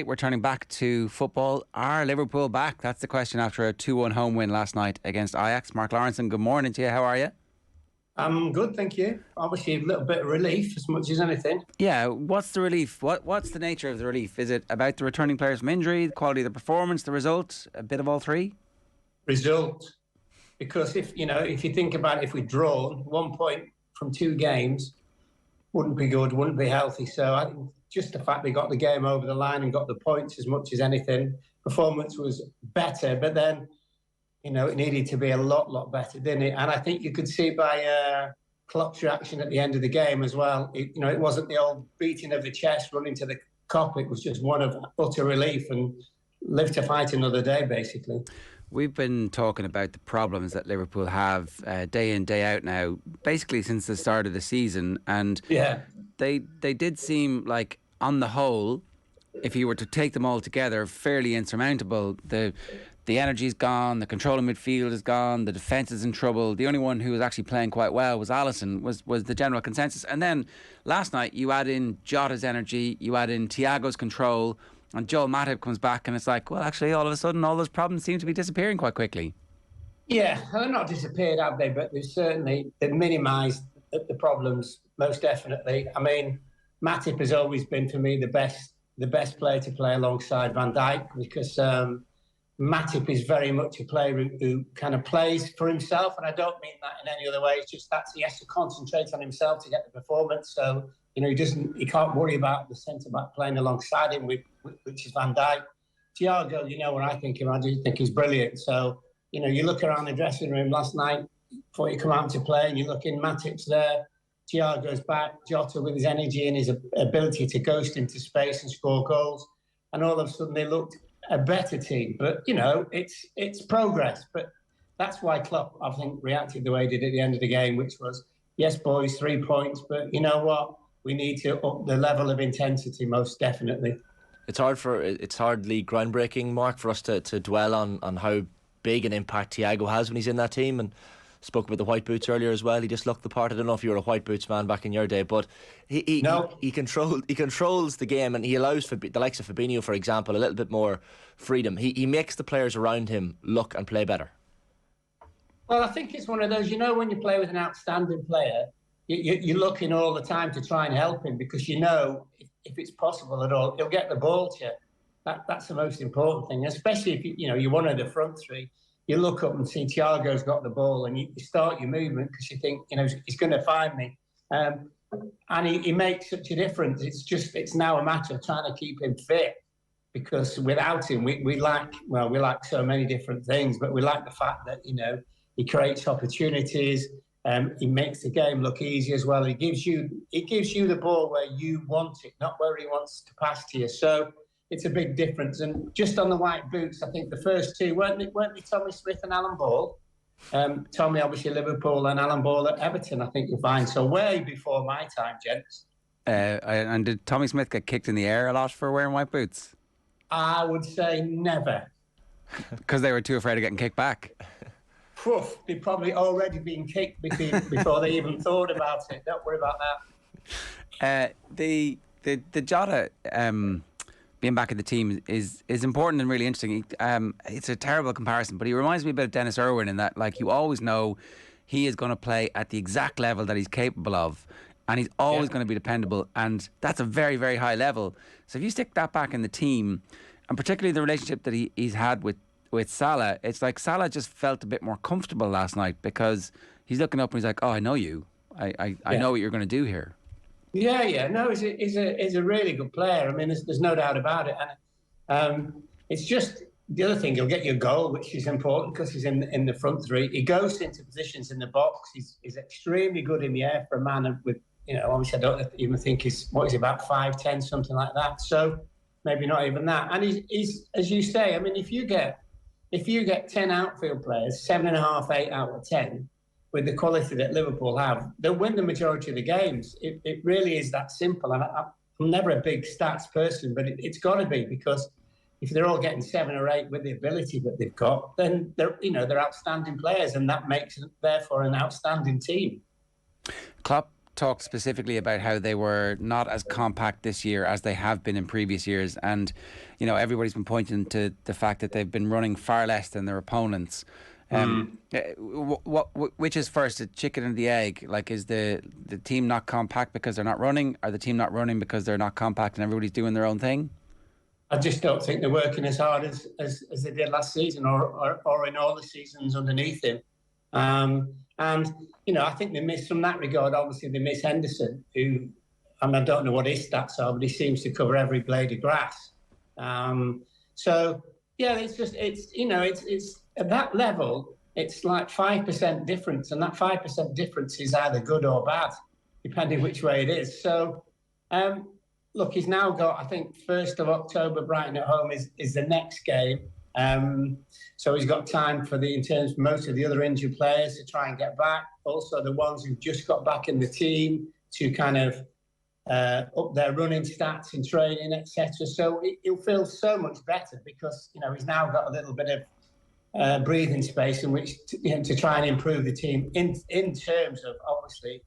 We're turning back to football. Are Liverpool back? That's the question after a 2-1 home win last night against Ajax. Mark Lawrenson, good morning to you. How are you? I'm good, thank you. Obviously, a little bit of relief as much as anything. Yeah, what's the relief? What's the nature of the relief? Is it about the returning players from injury, the quality of the performance, the result, a bit of all three? Result. Because if you think about it, if we'd drawn 1 point from 2 games, wouldn't be good, wouldn't be healthy. So I think just the fact they got the game over the line and got the points as much as anything. Performance was better, but then, it needed to be a lot better, didn't it? And I think you could see by Klopp's reaction at the end of the game as well. It wasn't the old beating of the chest, running to the cop. It was just one of utter relief and live to fight another day, basically. We've been talking about the problems that Liverpool have day in, day out now, basically since the start of the season. And they did seem like, on the whole, if you were to take them all together, fairly insurmountable. The energy's gone, the control of midfield is gone, the defence is in trouble. The only one who was actually playing quite well was Alisson, was the general consensus. And then last night you add in Jota's energy, you add in Thiago's control, and Joel Matip comes back, and it's like, well, actually, all of a sudden, all those problems seem to be disappearing quite quickly. Yeah, they're not disappeared, have they? But they've minimised the problems, most definitely. I mean, Matip has always been, for me, the best player to play alongside Van Dijk, because Matip is very much a player who kind of plays for himself, and I don't mean that in any other way. It's just that he has to concentrate on himself to get the performance. So, he can't worry about the centre-back playing alongside him, which is Van Dijk. Thiago, when I think of him, I do think he's brilliant. So, you look around the dressing room last night before you come out to play, and you look in, Matip's there, Thiago's back, Jota with his energy and his ability to ghost into space and score goals. And all of a sudden they looked a better team. But, it's progress. But that's why Klopp, I think, reacted the way he did at the end of the game, which was, yes, boys, 3 points, but you know what? We need to up the level of intensity, most definitely. It's hardly groundbreaking, Mark, for us to dwell on how big an impact Thiago has when he's in that team. And spoke about the white boots earlier as well. He just looked the part. I don't know if you were a white boots man back in your day, but he controls the game, and he allows the likes of Fabinho, for example, a little bit more freedom. He makes the players around him look and play better. Well, I think it's one of those, when you play with an outstanding player, you're looking all the time to try and help him, because if it's possible at all, he'll get the ball to you. That's the most important thing, especially if you're one of the front three. You look up and see Thiago's got the ball, and you start your movement because you think, he's going to find me. And he makes such a difference. It's now a matter of trying to keep him fit, because without him, we lack so many different things, but we lack the fact that, he creates opportunities. He makes the game look easy as well. He gives you the ball where you want it, not where he wants to pass to you. So it's a big difference. And just on the white boots, I think the first two, weren't they Tommy Smith and Alan Ball? Tommy, obviously, Liverpool, and Alan Ball at Everton, I think you'll find. So way before my time, gents. And did Tommy Smith get kicked in the air a lot for wearing white boots? I would say never. Because they were too afraid of getting kicked back? They'd probably already been kicked before they even thought about it. Don't worry about that. The Jota being back in the team is important and really interesting. It's a terrible comparison, but he reminds me a bit of Dennis Irwin in that, like, you always know he is going to play at the exact level that he's capable of, and he's always going to be dependable, and that's a very, very high level. So if you stick that back in the team, and particularly the relationship that he's had with Salah, it's like Salah just felt a bit more comfortable last night, because he's looking up and he's like, oh, I know you. I know what you're going to do here. Yeah. No, he's a really good player. I mean, there's no doubt about it. And it's just the other thing, he'll get you a goal, which is important because he's in the front three. He goes into positions in the box. He's extremely good in the air for a man with, obviously I don't even think he's about 5'10", something like that. So maybe not even that. And he's as you say, I mean, if you get 10 outfield players, 7.5, 8 out of 10, with the quality that Liverpool have, they'll win the majority of the games. It really is that simple. And I'm never a big stats person, but it's got to be, because if they're all getting 7 or 8 with the ability that they've got, then they're outstanding players, and that makes them, therefore, an outstanding team. Klopp talked specifically about how they were not as compact this year as they have been in previous years, and everybody's been pointing to the fact that they've been running far less than their opponents. Which is first, the chicken and the egg? Like, is the team not compact because they're not running? Are the team not running because they're not compact and everybody's doing their own thing? I just don't think they're working as hard as they did last season or in all the seasons underneath him. And, I think they missed, from that regard, obviously they miss Henderson, who, I don't know what his stats are, but he seems to cover every blade of grass. It's at that level, it's like 5% difference, and that 5% difference is either good or bad, depending which way it is. So, look, he's now got, I think, 1st of October, Brighton at home is the next game. So he's got time in terms of most of the other injured players to try and get back. Also, the ones who've just got back in the team to kind of up their running stats in training, etc. So he'll feel so much better because, he's now got a little bit of breathing space in which to try and improve the team in terms of obviously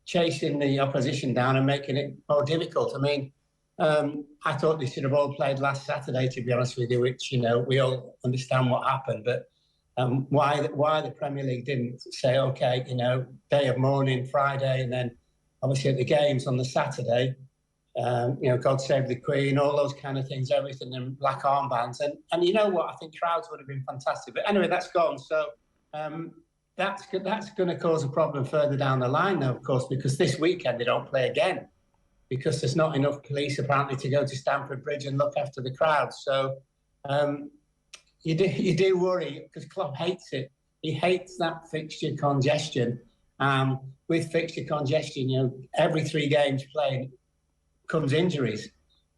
chasing the opposition down and making it more difficult. I mean, I thought they should have all played last Saturday, to be honest with you, which, we all understand what happened. But why the Premier League didn't say, OK, day of mourning Friday, and then obviously at the games on the Saturday, God Save the Queen, all those kind of things, everything, and black armbands. And you know what? I think crowds would have been fantastic. But anyway, that's gone. So that's going to cause a problem further down the line, though, of course, because this weekend they don't play again because there's not enough police, apparently, to go to Stamford Bridge and look after the crowd. So you do worry because Klopp hates it. He hates that fixture congestion. With fixture congestion, every 3 games played comes injuries.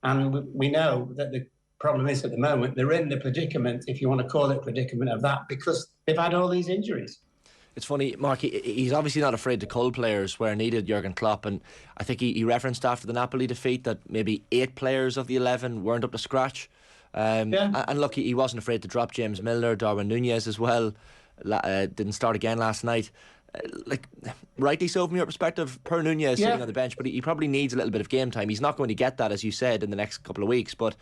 And we know that the problem is at the moment, they're in the predicament, if you want to call it predicament, of that because they've had all these injuries. It's funny, Mark, he's obviously not afraid to cull players where needed, Jurgen Klopp, and I think he referenced after the Napoli defeat that maybe 8 players of the 11 weren't up to scratch. And look, he wasn't afraid to drop James Milner, Darwin Nunez as well, didn't start again last night. Rightly so from your perspective, per Nunez sitting on the bench, but he probably needs a little bit of game time. He's not going to get that, as you said, in the next couple of weeks, but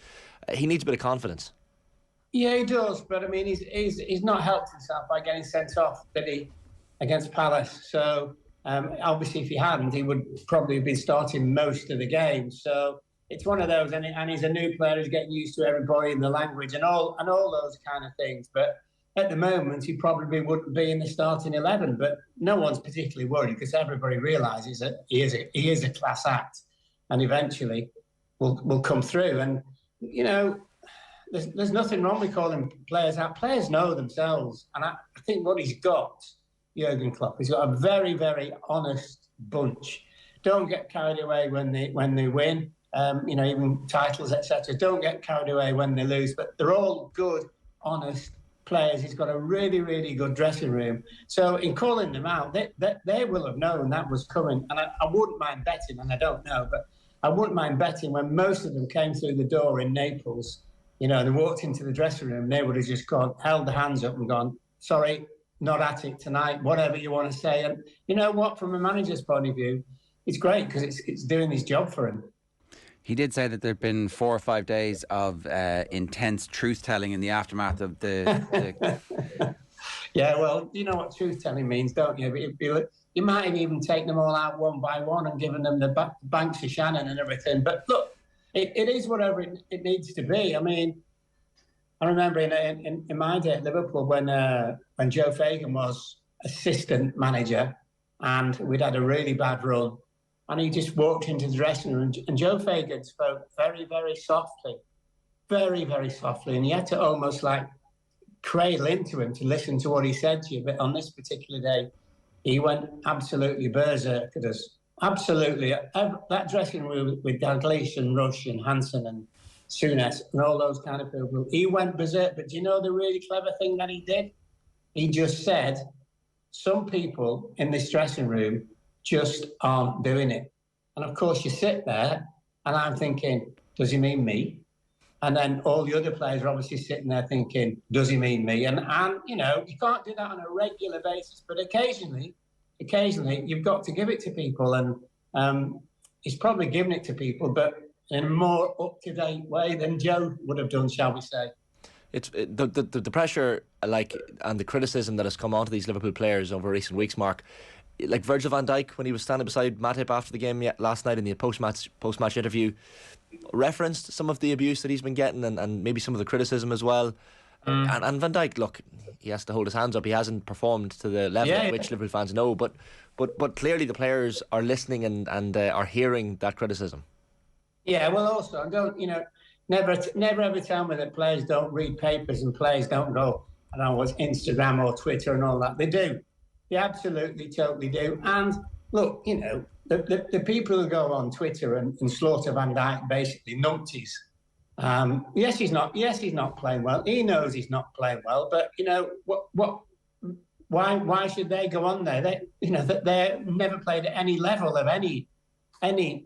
he needs a bit of confidence. Yeah, he does, but I mean, he's not helped himself by getting sent off, did he, against Palace? So obviously, if he hadn't, he would probably have been starting most of the games. So it's one of those, and he's a new player who's getting used to everybody in the language and all those kind of things. But at the moment, he probably wouldn't be in the starting 11. But no one's particularly worried because everybody realises that he is a class act, and eventually will come through. And there's nothing wrong with calling players out. Players know themselves, and I think what he's got, Jurgen Klopp, he's got a very, very honest bunch. Don't get carried away when they win. Even titles, etc. Don't get carried away when they lose. But they're all good, honest players. He's got a really, really good dressing room. So in calling them out, they will have known that was coming. And I wouldn't mind betting, and I don't know, but I wouldn't mind betting when most of them came through the door in Naples, they walked into the dressing room, they would have just held their hands up and gone, sorry, not at it tonight, whatever you want to say. And you know what, from a manager's point of view, it's great because it's doing his job for him. He did say that there have been 4 or 5 days of intense truth-telling in the aftermath of the... Yeah, well, you know what truth-telling means, don't you? You might have even taken them all out one by one and given them the banks of Shannon and everything. But look, it is whatever it needs to be. I mean, I remember in my day at Liverpool when Joe Fagan was assistant manager and we'd had a really bad run, and he just walked into the dressing room and Joe Fagan spoke very, very softly, very, very softly, and you had to almost cradle into him to listen to what he said to you. But on this particular day, he went absolutely berserk at us. Absolutely. That dressing room with Dalglish and Rush and Hansen and Souness and all those kind of people, he went berserk. But do you know the really clever thing that he did? He just said, some people in this dressing room just aren't doing it. And of course, you sit there and I'm thinking, does he mean me? And then all the other players are obviously sitting there thinking, does he mean me? And you can't do that on a regular basis, but occasionally you've got to give it to people. And He's probably given it to people, but in a more up-to-date way than Joe would have done, shall we say. It's the pressure, and the criticism that has come onto these Liverpool players over recent weeks, Mark. Like Virgil van Dijk, when he was standing beside Matip after the game last night in the post-match interview, referenced some of the abuse that he's been getting and maybe some of the criticism as well. And Van Dijk, look, he has to hold his hands up. He hasn't performed to the level at which Liverpool fans know, but clearly the players are listening and are hearing that criticism. Yeah, well, also, never ever tell me that players don't read papers and players don't go, I don't know what's Instagram or Twitter and all that. They do. They absolutely, totally do. And look, the people who go on Twitter and slaughter Van Dijk, basically numpties. Yes, he's not playing well. He knows he's not playing well. But why should they go on there? They're never played at any level of any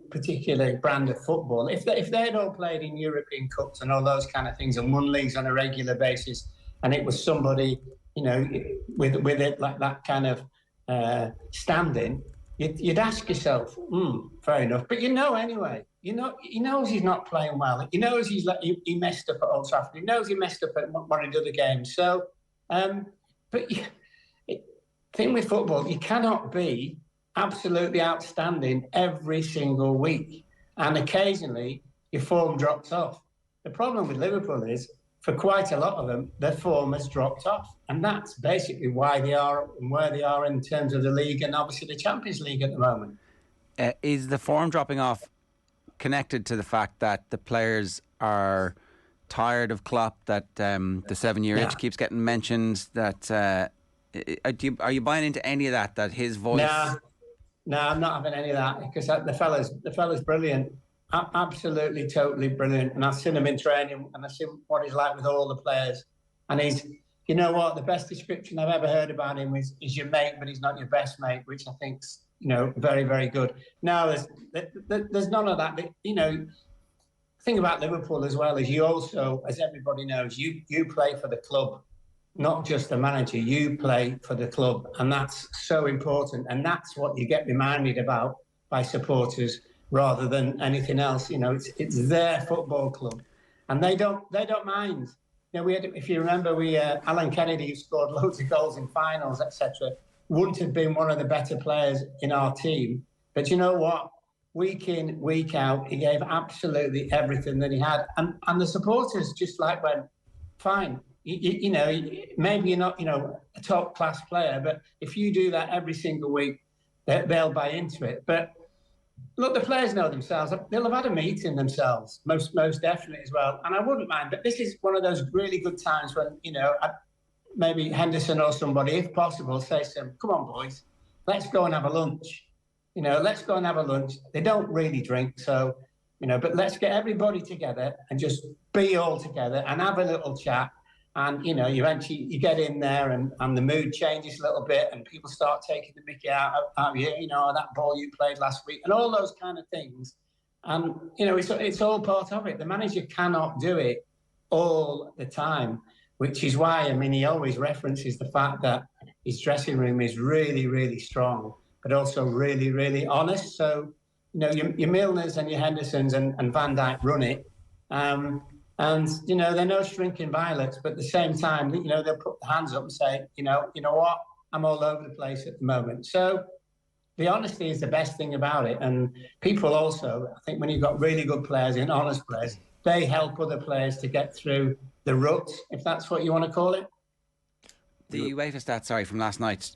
particular brand of football. If they'd all played in European Cups and all those kind of things and won leagues on a regular basis, and it was somebody with it like that kind of standing, you'd ask yourself, fair enough. But anyway, he knows he's not playing well. He knows he messed up at Old Trafford. He knows he messed up at one of the other games. So, but the thing with football, you cannot be absolutely outstanding every single week, and occasionally your form drops off. The problem with Liverpool is, for quite a lot of them, their form has dropped off, and that's basically why they are and where they are in terms of the league and obviously the Champions League at the moment. Is the form dropping off connected to the fact that the players are tired of Klopp, that the 7-year itch keeps getting mentioned? That are you buying into any of that? That his voice? No, I'm not having any of that, because the fella's brilliant. Absolutely, totally brilliant. And I've seen him in training, and I've seen what he's like with all the players. And he's, the best description I've ever heard about him is your mate, but he's not your best mate, which I think's, very, very good. No, there's none of that. The thing about Liverpool as well is you also, as everybody knows, you play for the club, not just the manager. You play for the club, and that's so important. And that's what you get reminded about by supporters, rather than anything else. It's their football club, and they don't mind. We had, if you remember, Alan Kennedy, who scored loads of goals in finals, etc., wouldn't have been one of the better players in our team. But you know what? Week in, week out, he gave absolutely everything that he had, and the supporters just went, fine. Maybe you're not, a top class player, but if you do that every single week, they'll buy into it. But look, the players know themselves. They'll have had a meeting themselves, most definitely as well. And I wouldn't mind. But this is one of those really good times when, maybe Henderson or somebody, if possible, say to them, come on, boys, let's go and have a lunch. Let's go and have a lunch. They don't really drink, so, but let's get everybody together and just be all together and have a little chat. And, eventually you get in there and the mood changes a little bit and people start taking the mickey out of you, that ball you played last week and all those kind of things. And, it's all part of it. The manager cannot do it all the time, which is why, he always references the fact that his dressing room is really, really strong, but also really, really honest. So, your Milners and your Hendersons and Van Dijk run it. And, they're no shrinking violets, but at the same time, they'll put their hands up and say, you know what, I'm all over the place at the moment. So the honesty is the best thing about it. And people also, I think when you've got really good players and honest players, they help other players to get through the rut, if that's what you want to call it. The UEFA stats, from last night.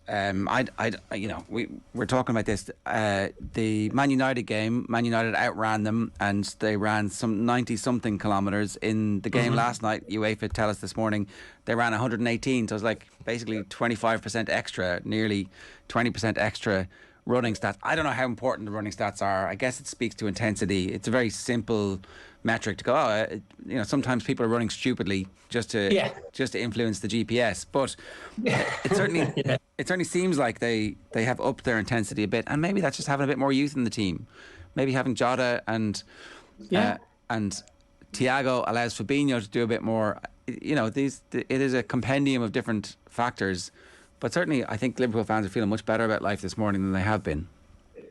We're talking about this. The Man United game, Man United outran them, and they ran some 90-something kilometres in the game last night. UEFA tell us this morning they ran 118, so it's like basically 25% extra, nearly 20% extra running stats. I don't know how important the running stats are. I guess it speaks to intensity. It's a very simple metric to go, sometimes people are running stupidly just to influence the GPS, but it certainly seems like they have upped their intensity a bit, and maybe that's just having a bit more youth in the team. Maybe having Jota and Thiago allows Fabinho to do a bit more. It is a compendium of different factors, but certainly I think Liverpool fans are feeling much better about life this morning than they have been.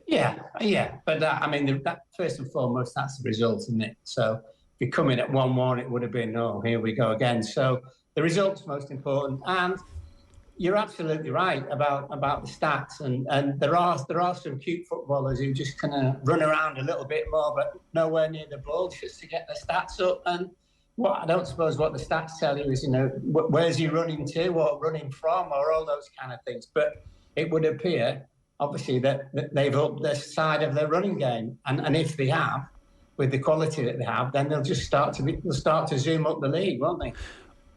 Yeah. But I mean, that first and foremost, that's the result, isn't it? So if you come in at 1-1, it would have been, oh, here we go again. So the result's most important. And you're absolutely right about the stats. And there are some cute footballers who just kind of run around a little bit more, but nowhere near the ball just to get the stats up. And what I don't suppose what the stats tell you is, where's he running to or running from or all those kind of things. But it would appear, obviously, that they've upped the side of their running game. And if they have, with the quality that they have, then they'll start to zoom up the league, won't they?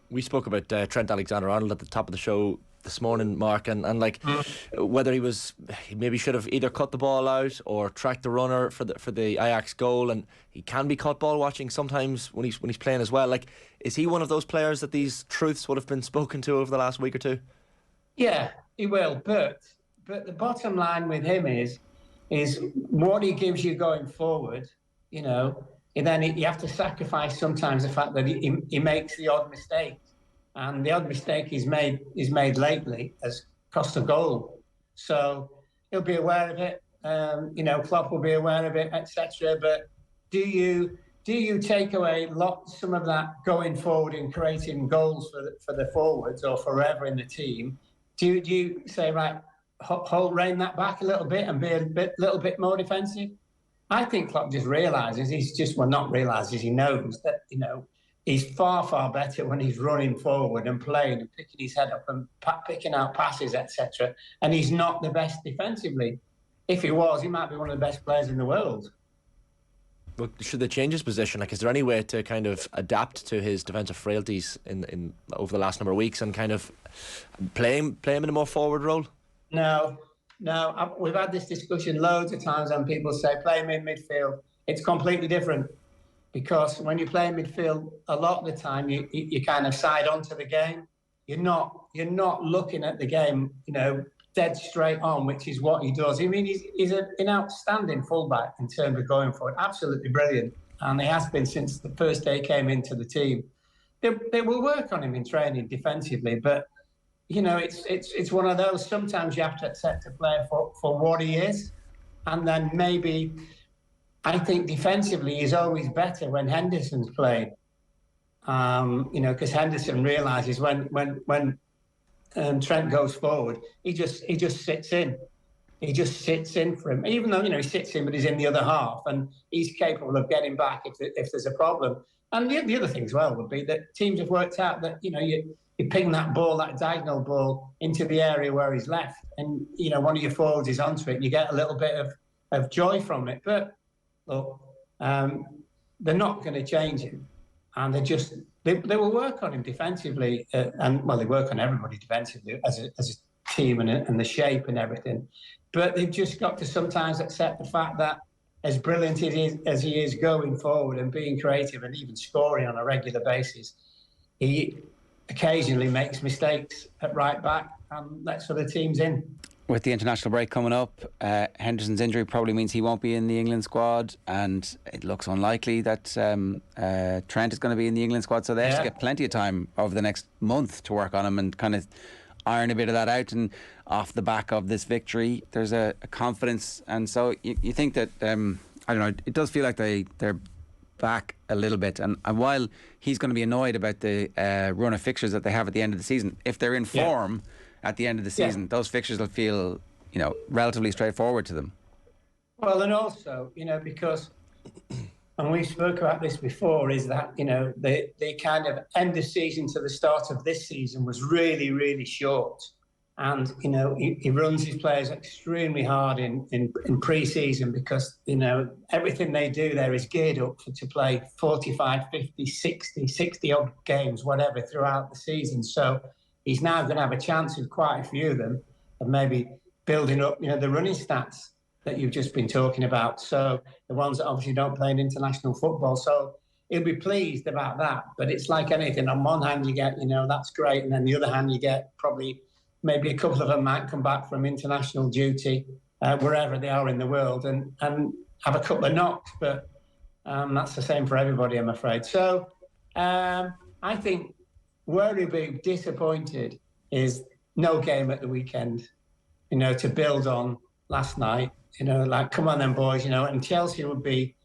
We spoke about Trent Alexander-Arnold at the top of the show this morning, Mark, and whether he maybe should have either cut the ball out or tracked the runner for the Ajax goal, and he can be caught ball watching sometimes when he's playing as well. Like, is he one of those players that these truths would have been spoken to over the last week or two? Yeah, he will, but the bottom line with him is what he gives you going forward, and then you have to sacrifice sometimes the fact that he makes the odd mistake. And the odd mistake he's made lately has cost a goal. So he'll be aware of it. Klopp will be aware of it, etc. But do you take away some of that going forward and creating goals for the forwards or forever in the team? Do you say, right, rein that back a little bit and be a little bit more defensive? I think Klopp just realises he knows that, he's far, far better when he's running forward and playing and picking his head up and picking out passes, etc. And he's not the best defensively. If he was, he might be one of the best players in the world. Well, should they change his position? Like, is there any way to kind of adapt to his defensive frailties in over the last number of weeks and kind of play him in a more forward role? No. We've had this discussion loads of times, and people say play him in midfield. It's completely different. Because when you play in midfield, a lot of the time you kind of side onto the game. You're not looking at the game, dead straight on, which is what he does. I mean, he's an outstanding fullback in terms of going forward. Absolutely brilliant, and he has been since the first day he came into the team. They will work on him in training defensively, but it's one of those. Sometimes you have to accept a player for what he is, and then maybe. I think defensively he's always better when Henderson's played, because Henderson realises when Trent goes forward, he just sits in. He just sits in for him, even though he sits in, but he's in the other half, and he's capable of getting back if there's a problem. And the other thing as well would be that teams have worked out that you ping that diagonal ball into the area where he's left, and one of your forwards is onto it, and you get a little bit of joy from it, but. Look, they're not going to change him, and they will work on him defensively, and they work on everybody defensively as a team and the shape and everything. But they've just got to sometimes accept the fact that as brilliant as he is going forward and being creative and even scoring on a regular basis, he occasionally makes mistakes at right back and lets other teams in. With the international break coming up, Henderson's injury probably means he won't be in the England squad, and it looks unlikely that Trent is going to be in the England squad, so they actually get plenty of time over the next month to work on him and kind of iron a bit of that out. And off the back of this victory, there's a confidence, and so you think that I don't know, it does feel like they're back a little bit, and while he's going to be annoyed about the run of fixtures that they have at the end of the season, if they're in form at the end of the season, those fixtures will feel, relatively straightforward to them. Well, and also, because, and we spoke about this before, is that, the kind of end of season to the start of this season was really, really short. And, he runs his players extremely hard in pre-season because, everything they do there is geared up to play 45, 50, 60 odd games, whatever, throughout the season. So he's now going to have a chance with quite a few of them of maybe building up, the running stats that you've just been talking about. So the ones that obviously don't play in international football. So he'll be pleased about that. But it's like anything. On one hand, you get, that's great. And then the other hand, you get probably maybe a couple of them might come back from international duty, wherever they are in the world, and have a couple of knocks. But that's the same for everybody, I'm afraid. So I think where he'll be disappointed is no game at the weekend, to build on last night. like, come on then, boys, and Chelsea would be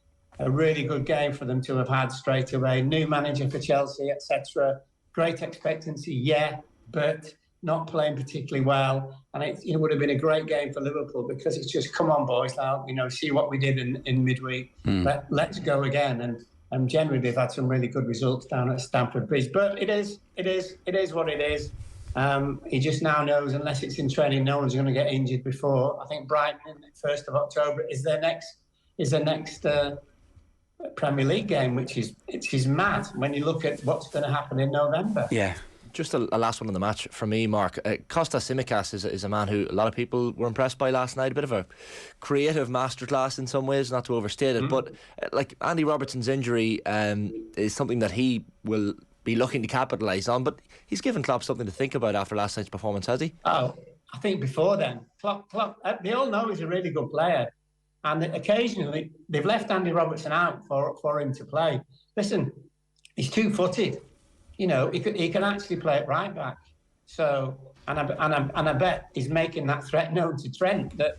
a really good game for them to have had straight away. New manager for Chelsea, etc. Great expectancy, yeah, but not playing particularly well. And it would have been a great game for Liverpool, because it's just, come on, boys, now, see what we did in midweek. Let's go again. And generally, they've had some really good results down at Stamford Bridge. But it is what it is. He just now knows, unless it's in training, no one's going to get injured before. I think Brighton, 1st of October, is their next Premier League game, which is mad when you look at what's going to happen in November. Yeah. Just a last one on the match for me, Mark. Kostas Simakas is a man who a lot of people were impressed by last night. A bit of a creative masterclass in some ways, not to overstate it. But like Andy Robertson's injury is something that he will be looking to capitalise on. But he's given Klopp something to think about after last night's performance, has he? Oh, I think before then, Klopp, they all know he's a really good player. And occasionally, they've left Andy Robertson out for him to play. Listen, he's two-footed. He can actually play it right back. So, and I bet he's making that threat known to Trent that,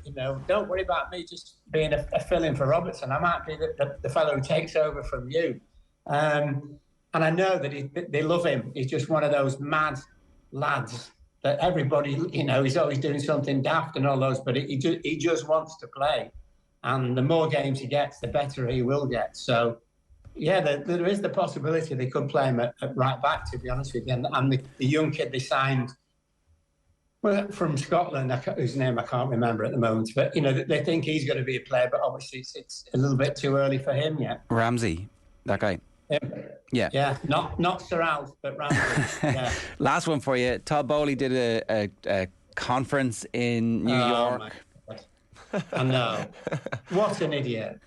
don't worry about me just being a fill-in for Robertson. I might be the fellow who takes over from you. And I know that they love him. He's just one of those mad lads that everybody, he's always doing something daft and all those, but he just wants to play. And the more games he gets, the better he will get. So, yeah, there is the possibility they could play him at right back, to be honest with you. And the young kid they signed from Scotland, whose name I can't remember at the moment, but, they think he's going to be a player, but obviously it's a little bit too early for him yet. Ramsey, that guy. Yeah. Yeah, not Sir Alf, but Ramsey. Yeah. Last one for you. Todd Boehly did a conference in New York. My God. I know. What an idiot.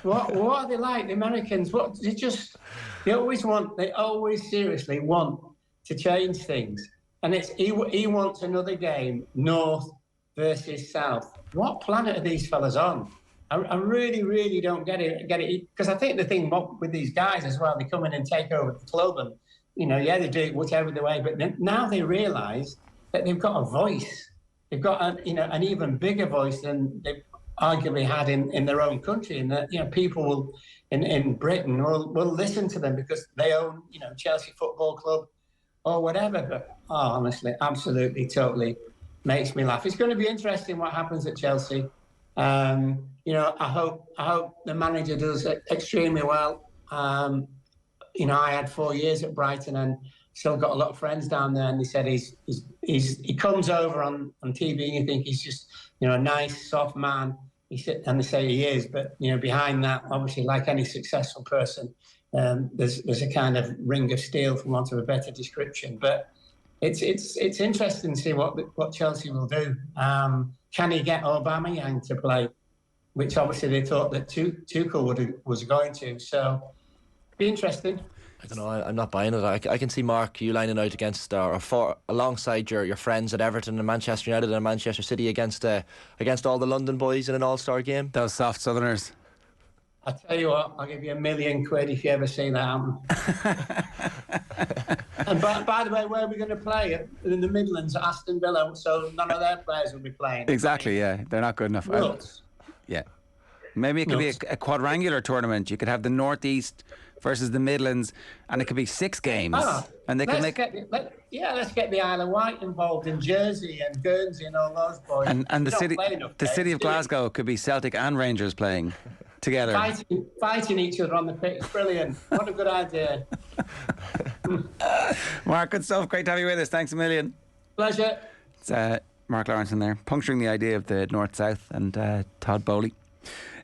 What are they like, the Americans? They always seriously want to change things. And he wants another game, North versus South. What planet are these fellas on? I really, really don't get it. Because I think the thing with these guys as well, they come in and take over the club and, they do it whichever the way. But now they realise that they've got a voice. They've got an even bigger voice than they've arguably had in their own country, and that people will in Britain will listen to them because they own Chelsea Football Club or whatever. But honestly, absolutely, totally makes me laugh. It's going to be interesting what happens at Chelsea. I hope the manager does extremely well. I had 4 years at Brighton and still got a lot of friends down there, and they said he comes over on TV and you think he's just a nice soft man. And they say he is, but behind that, obviously, like any successful person, there's a kind of ring of steel, for want of a better description. But it's interesting to see what Chelsea will do. Can he get Aubameyang to play? Which obviously they thought that Tuchel was going to. So be interesting. I don't know. I'm not buying it. I can see Mark you lining out against alongside your friends at Everton and Manchester United and Manchester City against all the London boys in an all-star game. Those soft Southerners. I tell you what, I'll give you £1 million if you ever see that happen. And by the way, where are we going to play? In the Midlands, at Aston Villa, so none of their players will be playing. Exactly. Yeah, they're not good enough. Yeah, maybe it could be a quadrangular tournament. You could have the Northeast versus the Midlands, and it could be 6 games. And they can let's get the Isle of Wight involved in Jersey and Guernsey and all those boys. And the city of Glasgow could be Celtic and Rangers playing together, fighting each other on the pitch. Brilliant! What a good idea. Mark, good stuff. Great to have you with us. Thanks a million. Pleasure. It's Mark Lawrenson there, puncturing the idea of the North-South and Todd Boehly.